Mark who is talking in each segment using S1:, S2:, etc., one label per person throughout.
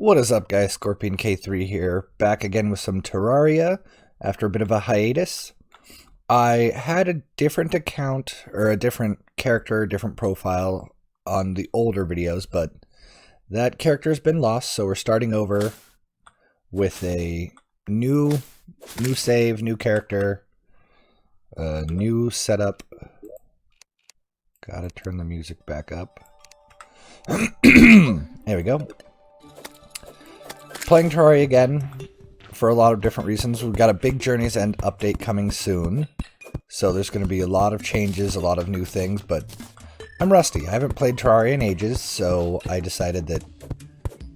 S1: What is up, guys? Scorpion K3 here, back again with some Terraria after a bit of a hiatus. I had a different account, or a different character, different profile on the older videos, but that character has been lost, so we're starting over with a new save, new character, new setup. Gotta turn the music back up. There we go. Playing Terraria again for a lot of different reasons. We've got a big Journey's End update coming soon, so there's going to be a lot of changes, a lot of new things, but I'm rusty. I haven't played Terraria in ages, so I decided that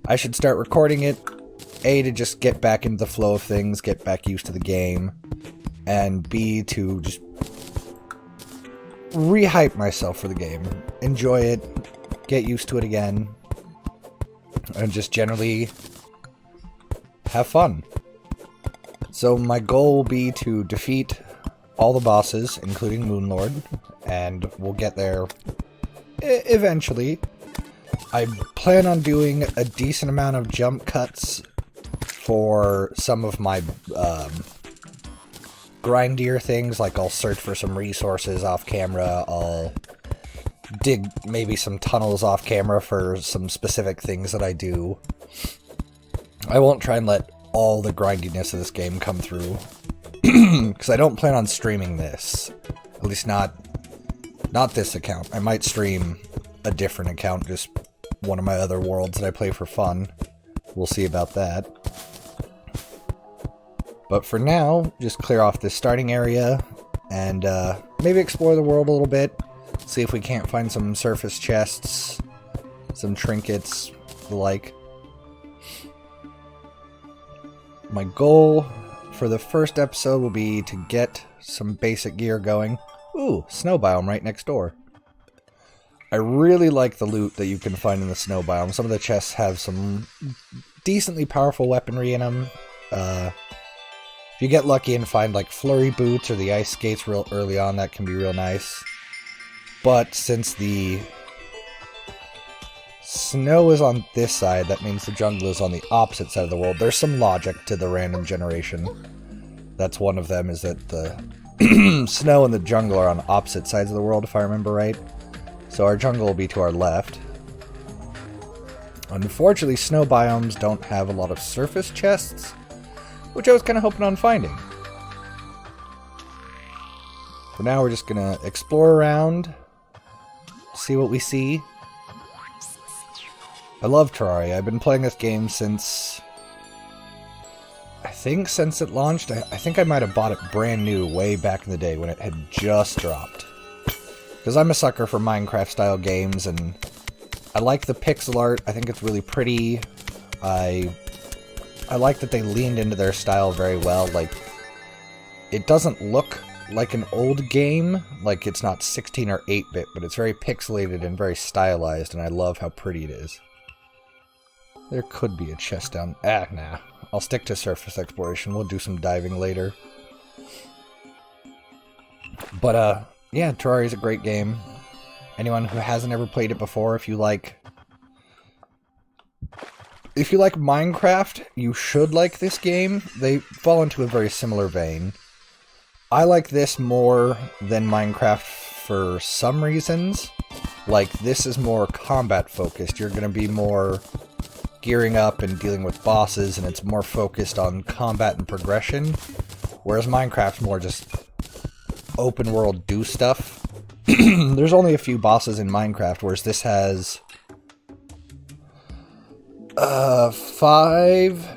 S1: I should start recording it, A, to just get back into the flow of things, get back used to the game, and B, to just re-hype myself for the game, enjoy it, get used to it again, and just generally have fun. So my goal will be to defeat all the bosses, including Moonlord, and we'll get there eventually. I plan on doing a decent amount of jump cuts for some of my grindier things, like I'll search for some resources off camera, I'll dig maybe some tunnels off camera for some specific things that I do. I won't try and let all the grindiness of this game come through, because I don't plan on streaming this. At least not this account. I might stream a different account, just one of my other worlds that I play for fun. We'll see about that. But for now, just clear off this starting area, and maybe explore the world a little bit, see if we can't find some surface chests, some trinkets, the like. My goal for the first episode will be to get some basic gear going. Ooh, snow biome right next door. I really like the loot that you can find in the snow biome. Some of the chests have some decently powerful weaponry in them. If you get lucky and find like flurry boots or the ice skates real early on, that can be real nice. But since the snow is on this side, that means the jungle is on the opposite side of the world. There's some logic to the random generation. That's one of them, is that the snow and the jungle are on opposite sides of the world, if I remember right. So our jungle will be to our left. Unfortunately, snow biomes don't have a lot of surface chests, which I was kind of hoping on finding. For now, we're just gonna explore around, see what we see. I love Terraria. I've been playing this game since it launched. I think I might have bought it brand new way back in the day when it had just dropped. Because I'm a sucker for Minecraft-style games, and I like the pixel art. I think it's really pretty. I like that they leaned into their style very well. Like, it doesn't look like an old game. Like, it's not 16 or 8-bit, but it's very pixelated and very stylized, and I love how pretty it is. There could be a chest down... nah. I'll stick to surface exploration. We'll do some diving later. But, yeah, Terraria is a great game. Anyone who hasn't ever played it before, if you like Minecraft, you should like this game. They fall into a very similar vein. I like this more than Minecraft for some reasons. Like, this is more combat focused. You're going to be more gearing up and dealing with bosses, and it's more focused on combat and progression, whereas Minecraft's more just open world do stuff. There's only a few bosses in Minecraft, whereas this has 5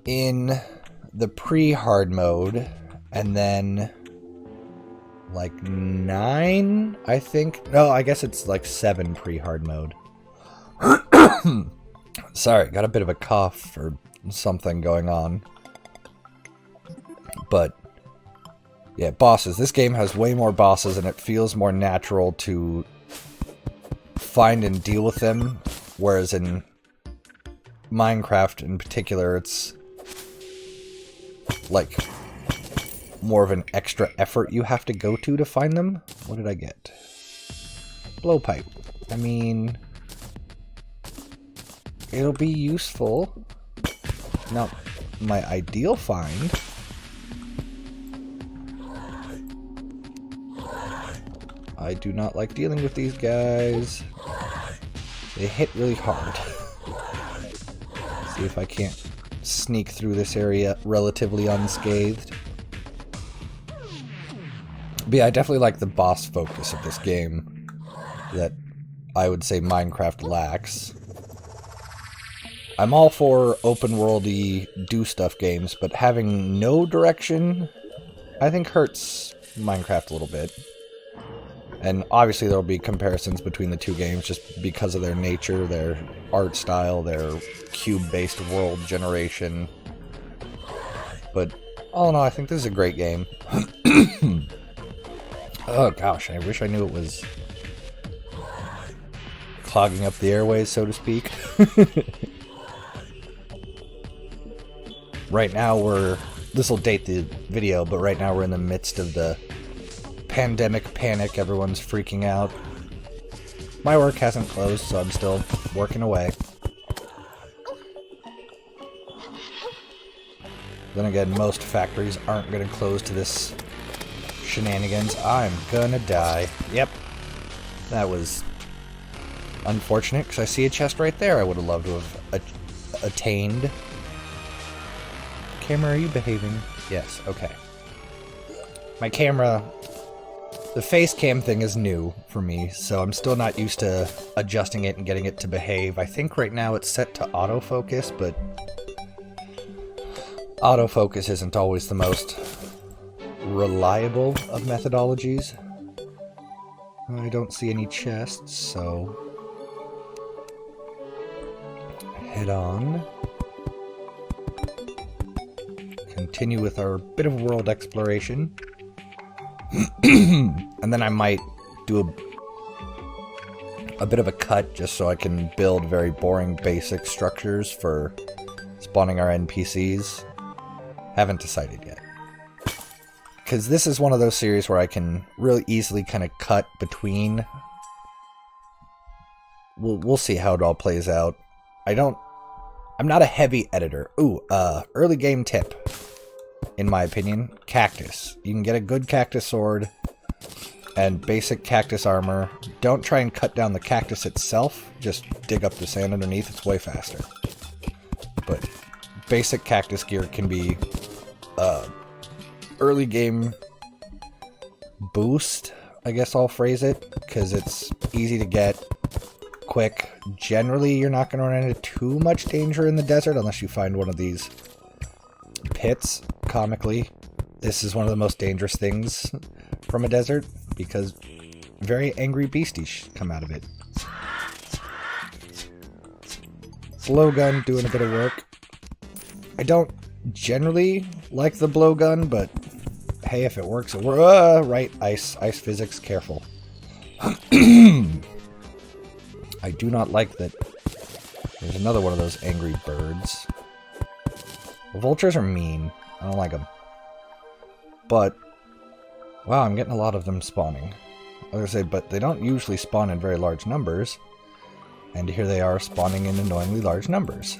S1: in the pre-hard mode, and then like 9, I think. No, I guess it's like 7 pre-hard mode. Sorry, got a bit of a cough or something going on. But, yeah, bosses. This game has way more bosses, and it feels more natural to find and deal with them. Whereas in Minecraft in particular, it's like more of an extra effort you have to go to find them. What did I get? Blowpipe. I mean, It'll be useful. Not my ideal find. I do not like dealing with these guys. They hit really hard. See if I can't sneak through this area relatively unscathed. But yeah, I definitely like the boss focus of this game that I would say Minecraft lacks. I'm all for open-worldy do-stuff games, but having no direction, I think hurts Minecraft a little bit. And obviously there'll be comparisons between the two games just because of their nature, their art style, their cube-based world generation. But all in all, I think this is a great game. Oh gosh, I wish I knew it was clogging up the airways, so to speak. Right now this will date the video, but right now we're in the midst of the pandemic panic. Everyone's freaking out. My work hasn't closed, so I'm still working away. Then again, most factories aren't going to close to this shenanigans. I'm gonna die. Yep. That was unfortunate, because I see a chest right there I would have loved to have attained. Camera, are you behaving? Yes, okay. My camera... The face cam thing is new for me, so I'm still not used to adjusting it and getting it to behave. I think right now it's set to autofocus, but autofocus isn't always the most reliable of methodologies. I don't see any chests, so head on. Continue with our bit of world exploration. And then I might do a bit of a cut just so I can build very boring basic structures for spawning our NPCs. Haven't decided yet. Because this is one of those series where I can really easily kind of cut between. We'll see how it all plays out. I'm not a heavy editor. Ooh, early game tip. In my opinion, cactus. You can get a good cactus sword and basic cactus armor. Don't try and cut down the cactus itself. Just dig up the sand underneath. It's way faster. But basic cactus gear can be early game boost, I guess I'll phrase it, because it's easy to get, quick. Generally, you're not going to run into too much danger in the desert unless you find one of these pits. Comically, this is one of the most dangerous things from a desert because very angry beasties come out of it. Blowgun doing a bit of work. I don't generally like the blowgun, but hey, if it works, it works. Right, ice physics, careful. I do not like that. There's another one of those angry birds. The vultures are mean. I don't like them. But, wow, I'm getting a lot of them spawning. I was going to say, but they don't usually spawn in very large numbers. And here they are spawning in annoyingly large numbers.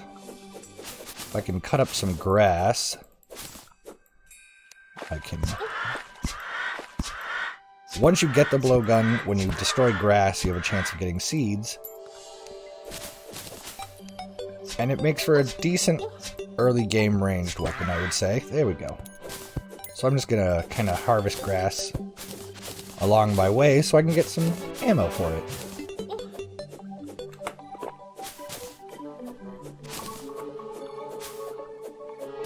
S1: If I can cut up some grass, I can... Once you get the blowgun, when you destroy grass, you have a chance of getting seeds. And it makes for a decent early game ranged weapon, I would say. There we go. So I'm just gonna kind of harvest grass along my way so I can get some ammo for it.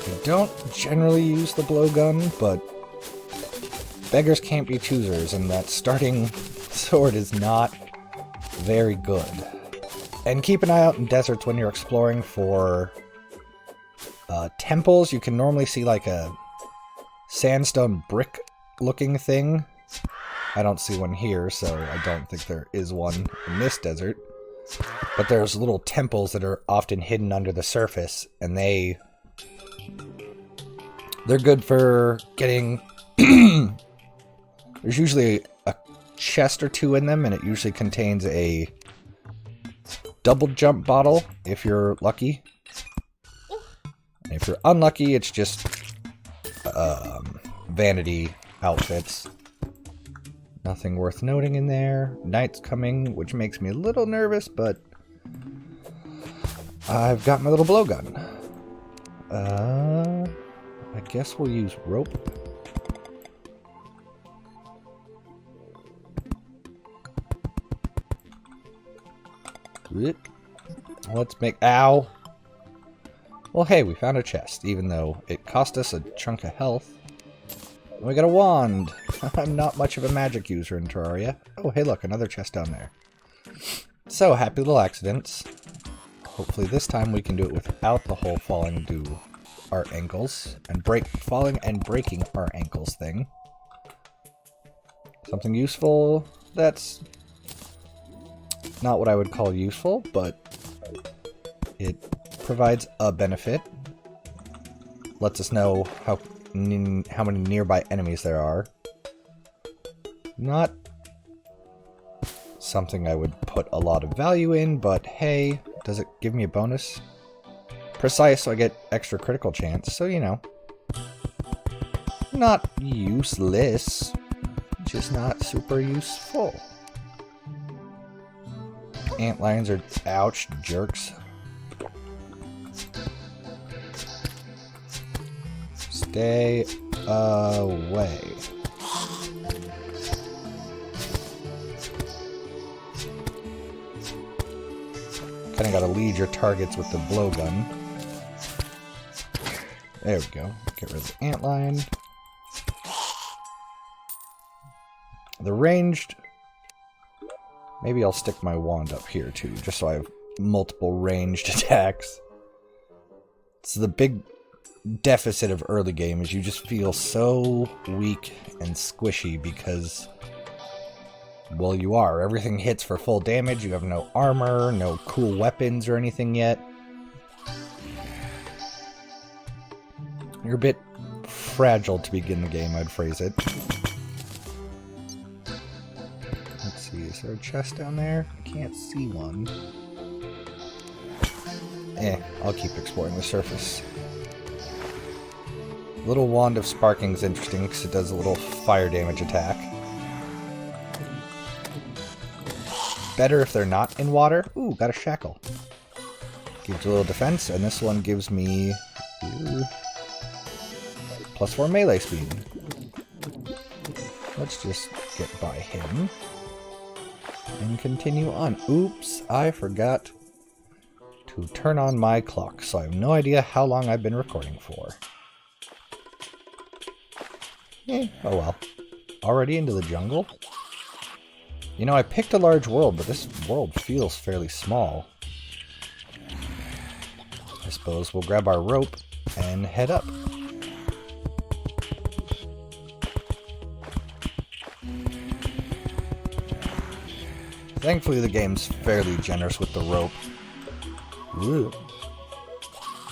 S1: I don't generally use the blowgun, but beggars can't be choosers, and that starting sword is not very good. And keep an eye out in deserts when you're exploring for temples. You can normally see like a sandstone brick looking thing. I don't see one here, so I don't think there is one in this desert. But there's little temples that are often hidden under the surface, and they're good for getting... There's usually a chest or two in them, and it usually contains a double jump bottle if you're lucky. And if you're unlucky, it's just vanity outfits. Nothing worth noting in there. Night's coming, which makes me a little nervous, but I've got my little blowgun. I guess we'll use rope. Let's make... Ow! Well, hey, we found a chest, even though it cost us a chunk of health. We got a wand! I'm not much of a magic user in Terraria. Oh, hey, look, another chest down there. So, happy little accidents. Hopefully this time we can do it without the whole falling to our ankles. And falling and breaking our ankles thing. Something useful. That's not what I would call useful, but it provides a benefit. Lets us know how many nearby enemies there are. Not something I would put a lot of value in, but hey, does it give me a bonus? Precise, so I get extra critical chance, so you know. Not useless, just not super useful. Antlions are... ouch, jerks. Stay away. Kinda gotta lead your targets with the blowgun. There we go. Get rid of the antlion. The ranged... maybe I'll stick my wand up here too, just so I have multiple ranged attacks. It's the big deficit of early game, is you just feel so weak and squishy because, well, you are. Everything hits for full damage, you have no armor, no cool weapons or anything yet. You're a bit fragile to begin the game, I'd phrase it. Let's see, is there a chest down there? I can't see one. I'll keep exploring the surface. Little Wand of Sparking is interesting because it does a little fire damage attack. Better if they're not in water. Ooh, got a shackle. Gives a little defense, and this one gives me +4 melee speed. Let's just get by him and continue on. Oops, I forgot to turn on my clock, so I have no idea how long I've been recording for. Oh well. Already into the jungle? You know, I picked a large world, but this world feels fairly small. I suppose we'll grab our rope and head up. Thankfully the game's fairly generous with the rope. Ooh.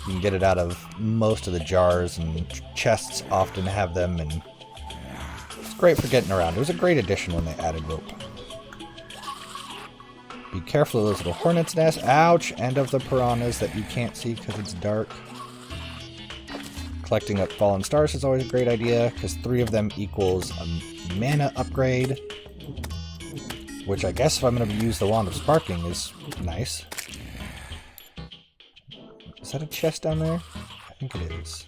S1: You can get it out of most of the jars, and chests often have them, and it's great for getting around. It was a great addition when they added rope. Be careful of those little hornets' nests. Ouch! And of the piranhas that you can't see because it's dark. Collecting up fallen stars is always a great idea, because 3 of them equals a mana upgrade. Which I guess if I'm going to use the Wand of Sparking is nice. Is that a chest down there? I think it is.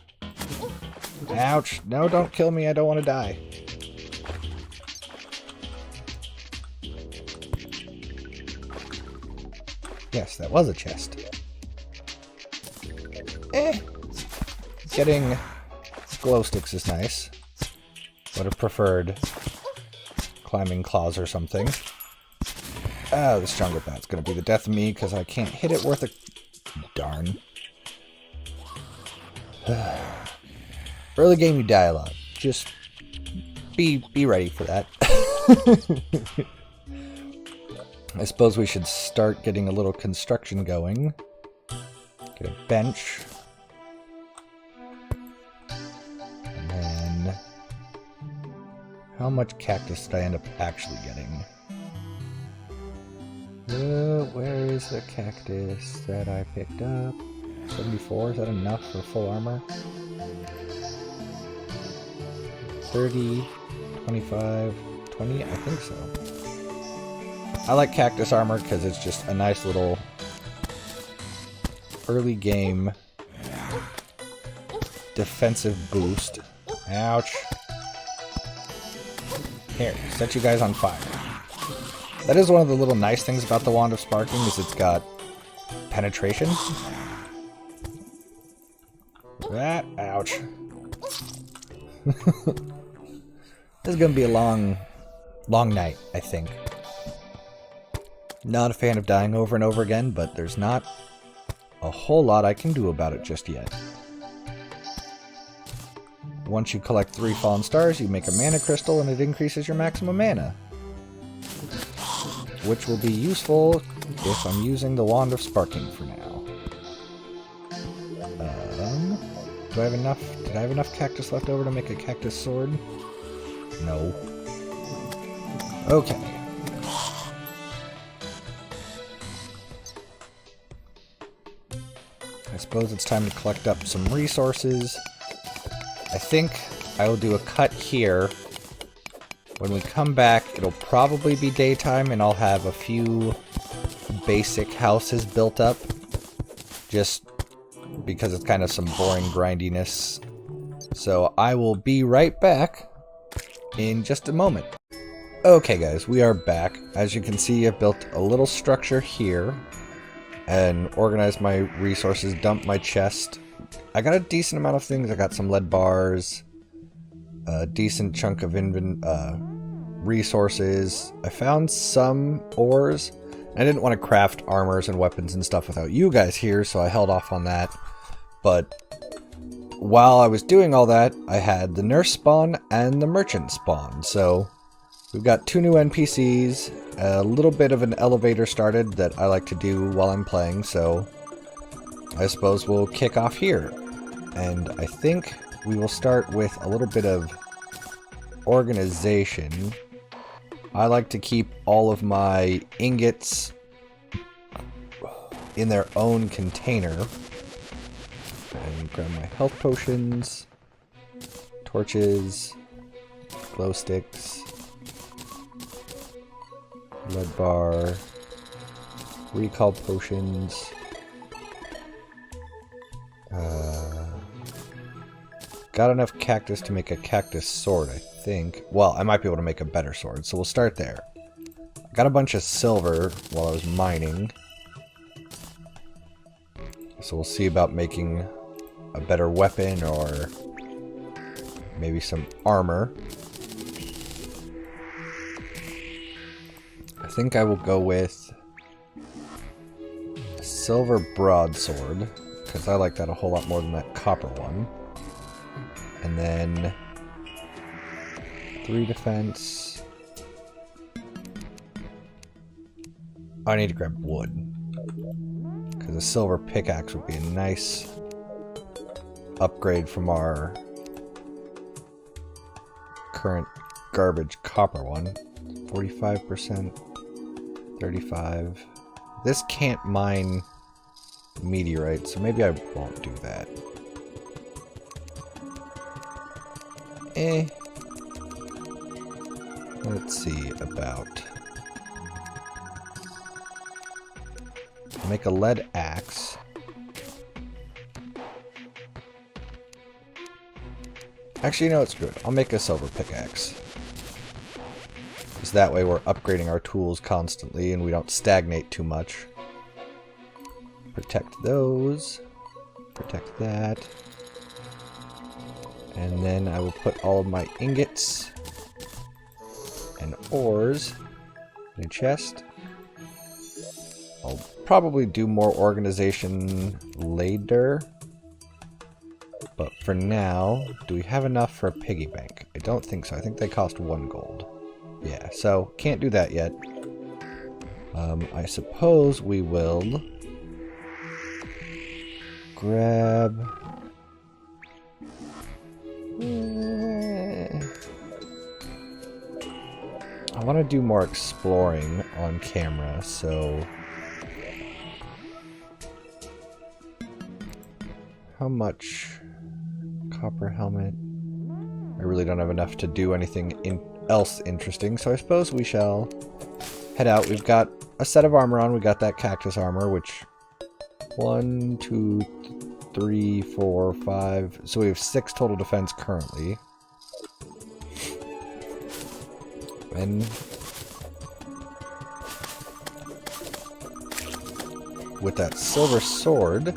S1: Ouch! No, don't kill me, I don't want to die. Yes, that was a chest. Getting glow sticks is nice. Would have preferred climbing claws or something. Oh, this jungle bat's gonna be the death of me because I can't hit it worth a darn. Early game you die a lot. Just be ready for that. I suppose we should start getting a little construction going. Get a bench. And then... how much cactus did I end up actually getting? Where is the cactus that I picked up? 74, is that enough for full armor? 30, 25, 20, I think so. I like cactus armor because it's just a nice little early game defensive boost. Ouch. Here, set you guys on fire. That is one of the little nice things about the Wand of Sparking, is it's got penetration. That, ouch. This is gonna be a long night, I think. Not a fan of dying over and over again, but there's not a whole lot I can do about it just yet. Once you collect 3 fallen stars, you make a mana crystal and it increases your maximum mana. Which will be useful if I'm using the Wand of Sparking for now. Do I have enough? Did I have enough cactus left over to make a cactus sword? No. Okay. I suppose it's time to collect up some resources. I think I will do a cut here. When we come back, it'll probably be daytime and I'll have a few basic houses built up. Just because it's kind of some boring grindiness. So I will be right back in just a moment. Okay guys, we are back. As you can see, I've built a little structure here and organized my resources, dumped my chest. I got a decent amount of things. I got some lead bars, a decent chunk of resources. I found some ores. I didn't want to craft armors and weapons and stuff without you guys here, so I held off on that. But while I was doing all that, I had the nurse spawn and the merchant spawn. So we've got 2 new NPCs, a little bit of an elevator started that I like to do while I'm playing, so I suppose we'll kick off here. And I think we will start with a little bit of organization. I like to keep all of my ingots in their own container. And grab my health potions, torches, glow sticks, lead bar, recall potions. Got enough cactus to make a cactus sword, I think. Well, I might be able to make a better sword, so we'll start there. Got a bunch of silver while I was mining. So we'll see about making a better weapon or maybe some armor. I think I will go with a silver broadsword, because I like that a whole lot more than that copper one. And then 3 defense. I need to grab wood, because a silver pickaxe would be a nice upgrade from our current garbage copper one. 45%, 35. This can't mine meteorites, so maybe I won't do that. Let's see about... make a lead axe. Actually, no, it's good. I'll make a silver pickaxe. Because that way we're upgrading our tools constantly and we don't stagnate too much. Protect those. Protect that. And then I will put all of my ingots and ores in a chest. I'll probably do more organization later. But for now, do we have enough for a piggy bank? I don't think so. I think they cost 1 gold. Yeah, so can't do that yet. I suppose we will grab... I want to do more exploring on camera, so... How much? Copper helmet. I really don't have enough to do anything else interesting, so I suppose we shall head out. We've got a set of armor on. We got that cactus armor, which... 1, 2, 3, 4, 5... So we have 6 total defense currently. And... with that silver sword,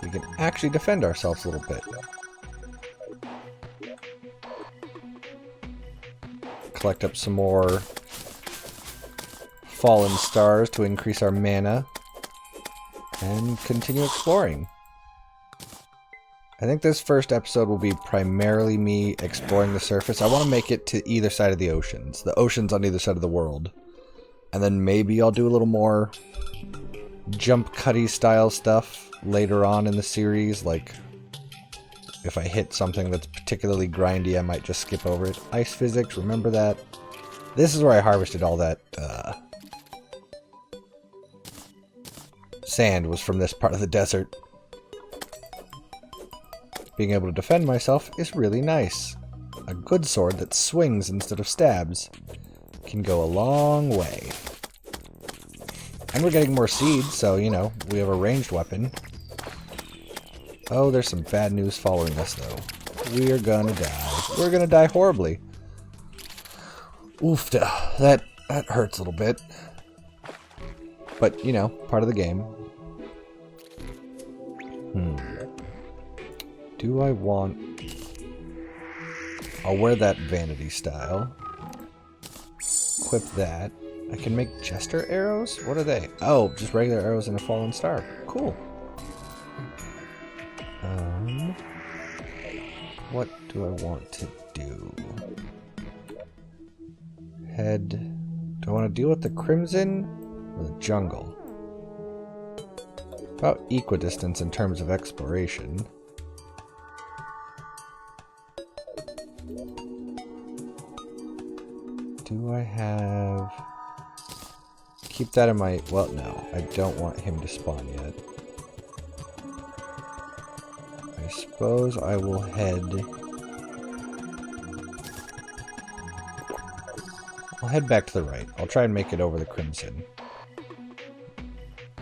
S1: we can actually defend ourselves a little bit. Collect up some more fallen stars to increase our mana. And continue exploring. I think this first episode will be primarily me exploring the surface. I want to make it to either side of the oceans. The oceans on either side of the world. And then maybe I'll do a little more jump cutty style stuff later on in the series. Like, if I hit something that's particularly grindy, I might just skip over it. Ice physics, remember that? This is where I harvested all that, sand was from this part of the desert. Being able to defend myself is really nice. A good sword that swings instead of stabs can go a long way. And we're getting more seeds, so, you know, we have a ranged weapon. Oh, there's some bad news following us, though. We're gonna die. We're gonna die horribly. Oofda. That hurts a little bit. But, you know, part of the game. Do I want... I'll wear that vanity style. Equip that. I can make jester arrows? What are they? Oh, just regular arrows and a fallen star. Cool. What do I want to do? Head... Do I want to deal with the crimson or the jungle? About equidistance in terms of exploration. Do I have... Keep that in my... Well, no. I don't want him to spawn yet. I suppose I will head... I'll head back to the right. I'll try and make it over the crimson.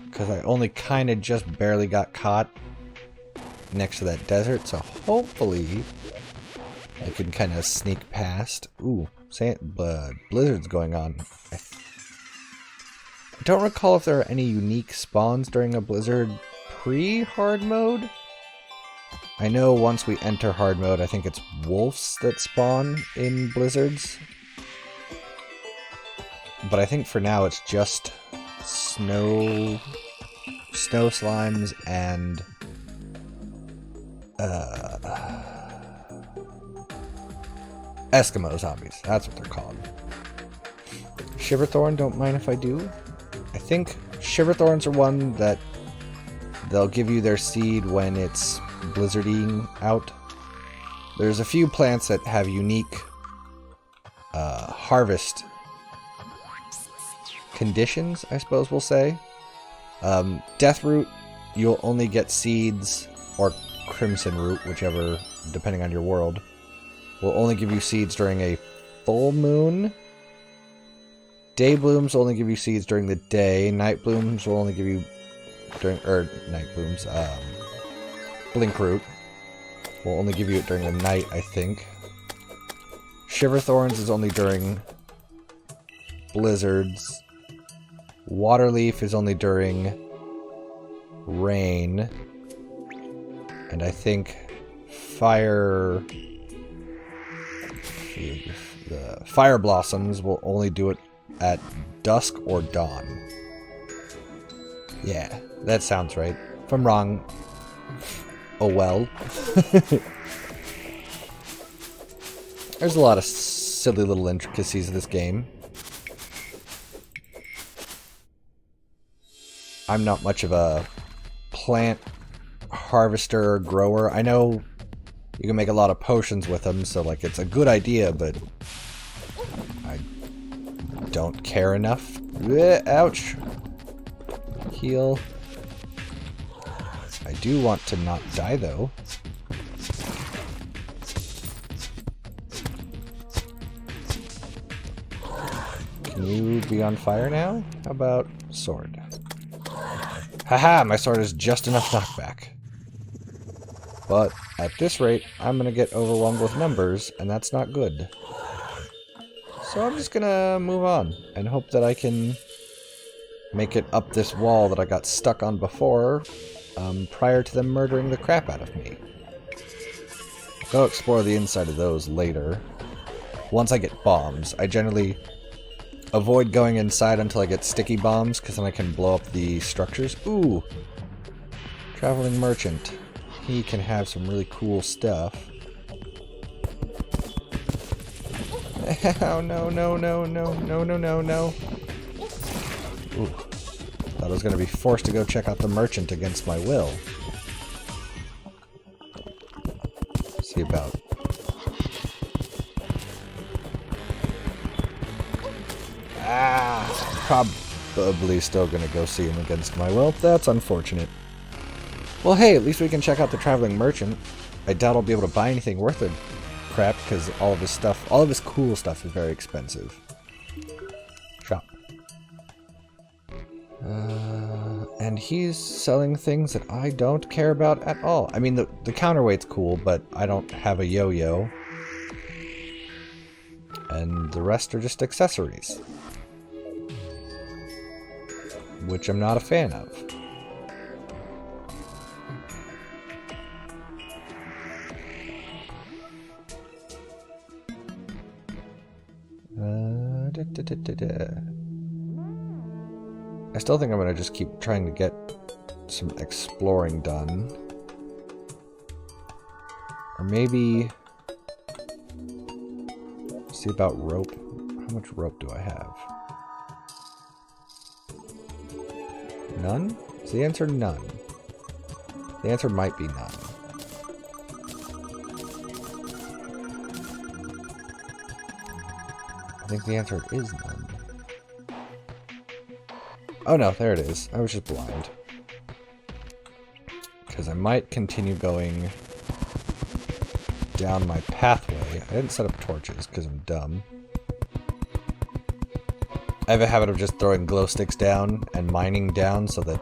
S1: Because I only kind of just barely got caught next to that desert, so hopefully I can kind of sneak past. Ooh, blizzard's going on. I don't recall if there are any unique spawns during a blizzard pre-hard mode. I know once we enter hard mode, I think it's wolves that spawn in blizzards. But I think for now it's just snow slimes and Eskimo zombies. That's what they're called. Shiverthorn, don't mind if I do. I think Shiverthorns are one that they'll give you their seed when it's blizzarding out. There's a few plants that have unique harvest conditions, I suppose we'll say. Deathroot, you'll only get seeds, or Crimson Root, whichever, depending on your world, will only give you seeds during a full moon. Day Blooms will only give you seeds during the day. Night Blooms will only give you Night Blooms, Blink Root will only give you it during the night, I think. Shiverthorns is only during blizzards. Waterleaf is only during rain. And I think the Fire Blossoms will only do it at dusk or dawn. Yeah, that sounds right. If I'm wrong, oh well. There's a lot of silly little intricacies of this game. I'm not much of a plant harvester or grower. I know you can make a lot of potions with them, so like it's a good idea, but don't care enough. Blech, ouch. Heal. I do want to not die, though. Can you be on fire now? How about sword? Haha, my sword is just enough knockback. But at this rate, I'm gonna get overwhelmed with numbers, and that's not good. So I'm just gonna move on and hope that I can make it up this wall that I got stuck on before, prior to them murdering the crap out of me. I'll go explore the inside of those later. Once I get bombs, I generally avoid going inside until I get sticky bombs, because then I can blow up the structures. Ooh! Traveling merchant. He can have some really cool stuff. Oh, no, no, no, no, no, no, no, no. Ooh. Thought I was going to be forced to go check out the merchant against my will. See about... Probably still going to go see him against my will. That's unfortunate. Well, hey, at least we can check out the traveling merchant. I doubt I'll be able to buy anything worth it. Crap, because all of his stuff, all of his cool stuff is very expensive. Shop. And he's selling things that I don't care about at all. I mean, the counterweight's cool, but I don't have a yo-yo. And the rest are just accessories. Which I'm not a fan of. I still think I'm gonna just keep trying to get some exploring done. Or maybe... see about rope. How much rope do I have? None? Is the answer none? The answer might be none. I think the answer is none. Oh no, there it is. I was just blind. Because I might continue going down my pathway. I didn't set up torches because I'm dumb. I have a habit of just throwing glow sticks down and mining down so that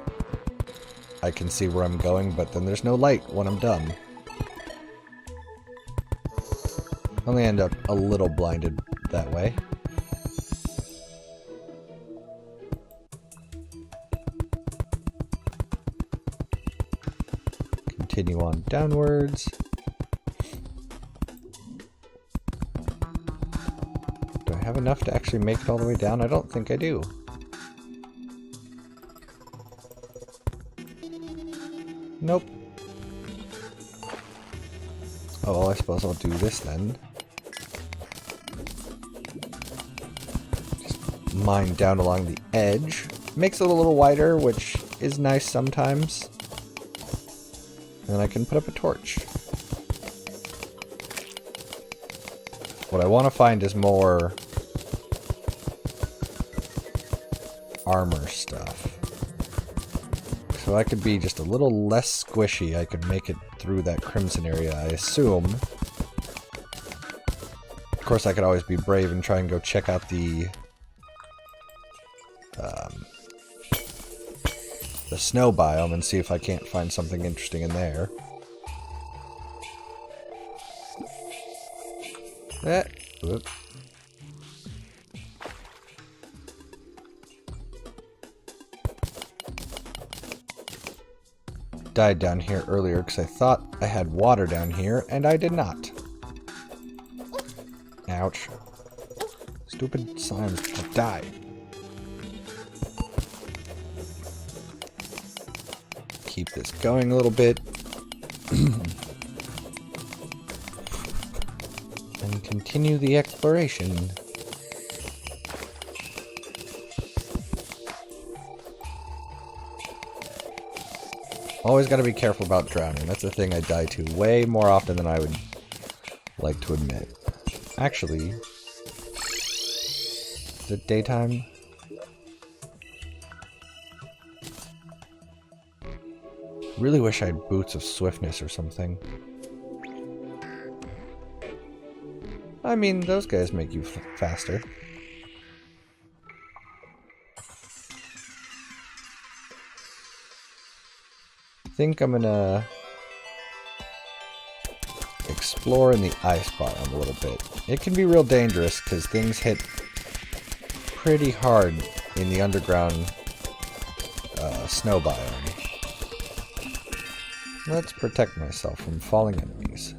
S1: I can see where I'm going, but then there's no light when I'm done. I only end up a little blinded that way. Continue on downwards. Do I have enough to actually make it all the way down? I don't think I do. Nope. Oh, well, I suppose I'll do this then. Just mine down along the edge. Makes it a little wider, which is nice sometimes. And I can put up a torch. What I want to find is more armor stuff. So I could be just a little less squishy. I could make it through that crimson area, I assume. Of course, I could always be brave and try and go check out the snow biome and see if I can't find something interesting in there. Whoop. Died down here earlier because I thought I had water down here, and I did not. Ouch. Stupid slimes. Die. Keep this going a little bit. And continue the exploration. Always got to be careful about drowning. That's a thing I die to way more often than I would like to admit. Actually, Is it daytime? Really wish I had boots of swiftness or something. I mean, those guys make you faster. I think I'm gonna explore in the ice biome a little bit. It can be real dangerous because things hit pretty hard in the underground snow biome. Let's protect myself from falling enemies.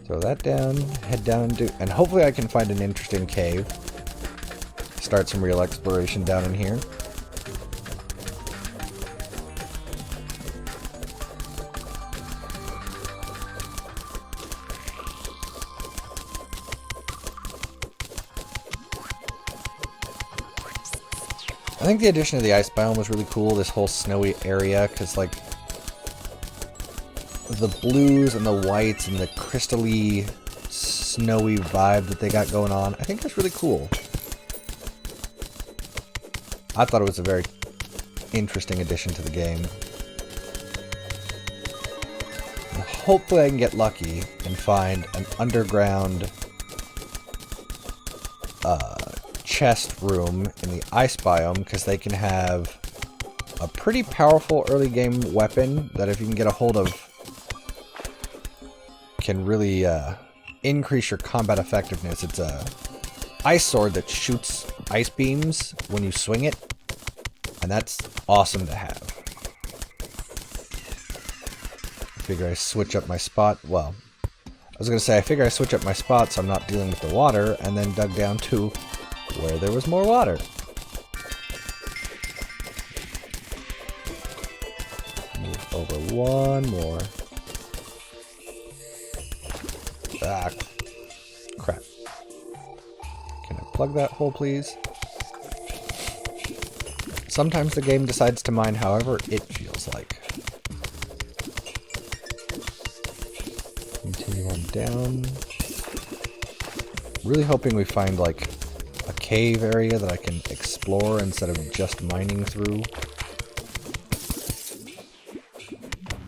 S1: Throw that down, head down to, and hopefully I can find an interesting cave. Start some real exploration down in here. I think the addition of the ice biome was really cool, this whole snowy area, because like the blues and the whites and the crystally snowy vibe that they got going on, I think that's really cool. I thought it was a very interesting addition to the game. And hopefully I can get lucky and find an underground chest room in the ice biome, because they can have a pretty powerful early game weapon that if you can get a hold of can really increase your combat effectiveness. It's a ice sword that shoots ice beams when you swing it, and that's awesome to have. I figure I switch up my spot. Well, I was gonna say I figure I switch up my spot so I'm not dealing with the water, and then dug down to where there was more water. Move over one more. Ah, crap. Can I plug that hole, please? Sometimes the game decides to mine however it feels like. Continue on down. Really hoping we find like a cave area that I can explore instead of just mining through.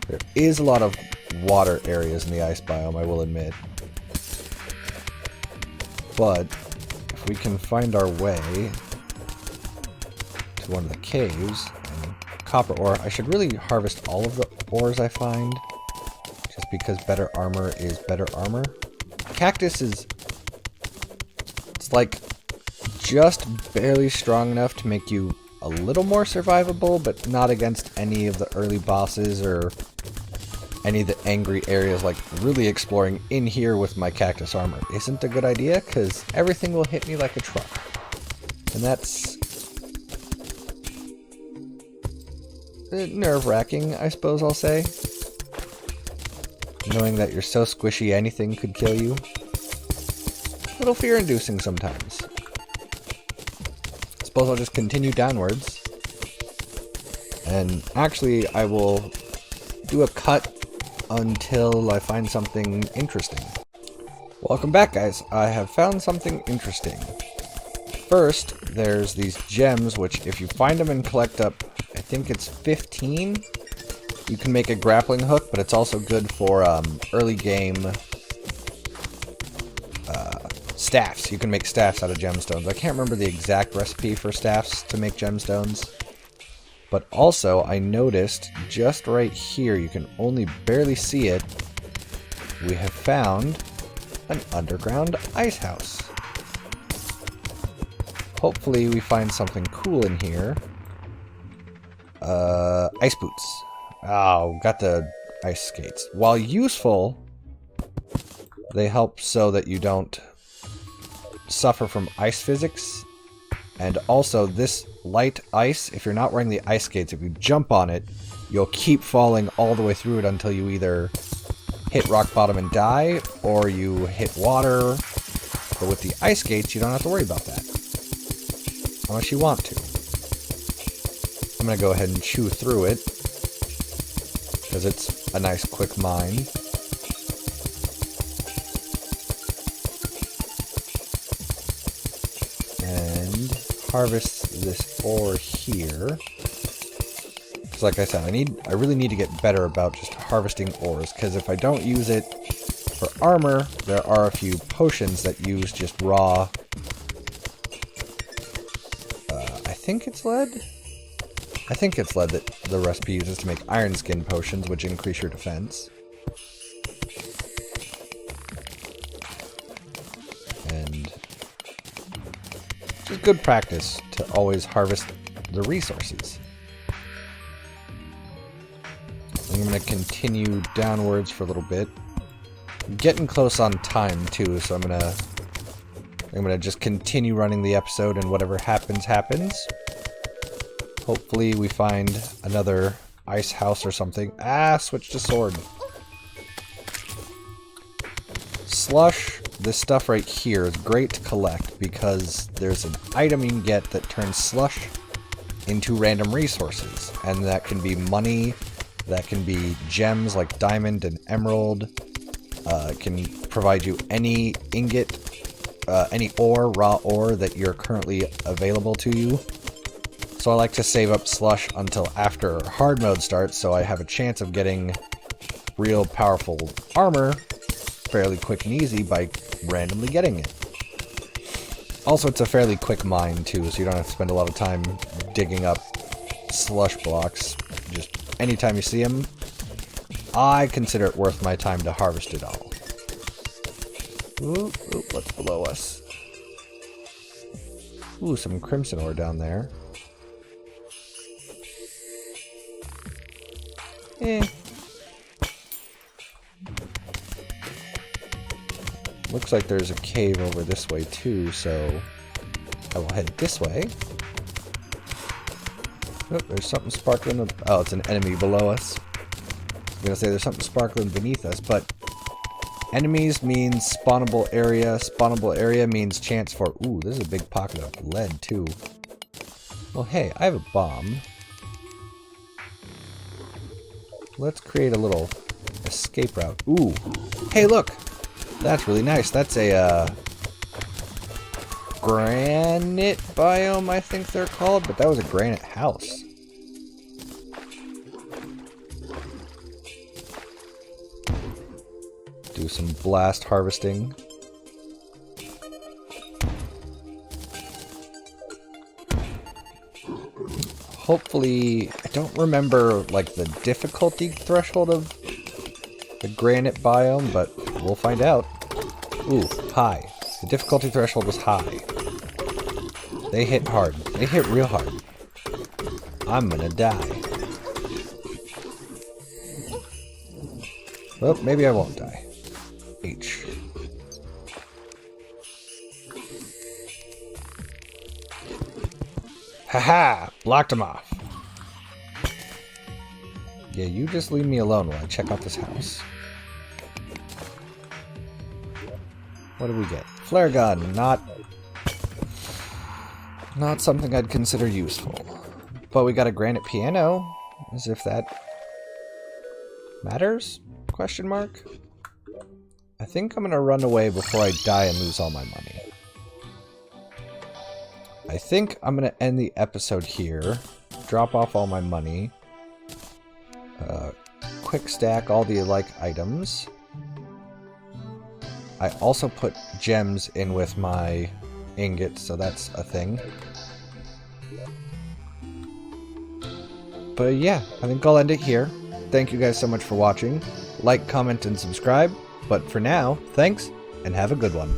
S1: There is a lot of water areas in the ice biome, I will admit. But if we can find our way to one of the caves, and copper ore, I should really harvest all of the ores I find, just because better armor is better armor. Cactus is, it's like just barely strong enough to make you a little more survivable, but not against any of the early bosses or any of the angry areas. Like really exploring in here with my cactus armor isn't a good idea because everything will hit me like a truck, and that's nerve-wracking, I suppose I'll say. Knowing that you're so squishy anything could kill you. A little fear-inducing sometimes. Suppose I'll just continue downwards. And actually, I will do a cut until I find something interesting. Welcome back, guys. I have found something interesting. First, there's these gems, which if you find them and collect up, I think it's 15, you can make a grappling hook, but it's also good for early game staffs. You can make staffs out of gemstones. I can't remember the exact recipe for staffs to make gemstones. But also, I noticed just right here, you can only barely see it, we have found an underground ice house. Hopefully we find something cool in here. Ice boots. Oh, got the ice skates. While useful, they help so that you don't suffer from ice physics. And also, this light ice, if you're not wearing the ice skates, if you jump on it, you'll keep falling all the way through it until you either hit rock bottom and die, or you hit water. But with the ice skates, you don't have to worry about that. Unless you want to. I'm going to go ahead and chew through it, because it's a nice quick mine. harvest this ore here. Because like I said, I really need to get better about just harvesting ores, because if I don't use it for armor, there are a few potions that use just raw... I think it's lead? I think it's lead that the recipe uses to make iron skin potions, which increase your defense. And it's just good practice to always harvest the resources. I'm going to continue downwards for a little bit. I'm getting close on time too, so I'm gonna just continue running the episode, and whatever happens, happens. Hopefully we find another ice house or something. Ah, switch to sword. Slush, this stuff right here is great to collect because there's an item you can get that turns slush into random resources. And that can be money, that can be gems like diamond and emerald. It can provide you any ingot, any ore, raw ore that you're currently available to you. So I like to save up slush until after hard mode starts, so I have a chance of getting real powerful armor fairly quick and easy by randomly getting it. Also, it's a fairly quick mine too, so you don't have to spend a lot of time digging up slush blocks. Just anytime you see them, I consider it worth my time to harvest it all. Ooh, what's below us? Ooh, some crimson ore down there. Looks like there's a cave over this way too, so I will head this way. Oh, there's something sparkling. Oh, it's an enemy below us. I was gonna say there's something sparkling beneath us, but enemies means spawnable area. Spawnable area means chance for... Ooh, this is a big pocket of lead too. Well, hey, I have a bomb. Let's create a little escape route. Ooh, hey, look! That's really nice. That's a granite biome, I think they're called, but that was a granite house. Do some blast harvesting. Hopefully, I don't remember like the difficulty threshold of the granite biome, but we'll find out. Ooh, high. The difficulty threshold was high. They hit hard. They hit real hard. I'm gonna die. Well, maybe I won't die. H. Haha! Blocked him off. Yeah, you just leave me alone while I check out this house. What do we get? Flare gun, not something I'd consider useful. But we got a granite piano, as if that matters? Question mark? I think I'm gonna run away before I die and lose all my money. I think I'm gonna end the episode here, drop off all my money, quick stack all the like items. I also put gems in with my ingots, so that's a thing. But yeah, I think I'll end it here. Thank you guys so much for watching. Like, comment, and subscribe. But for now, thanks, and have a good one.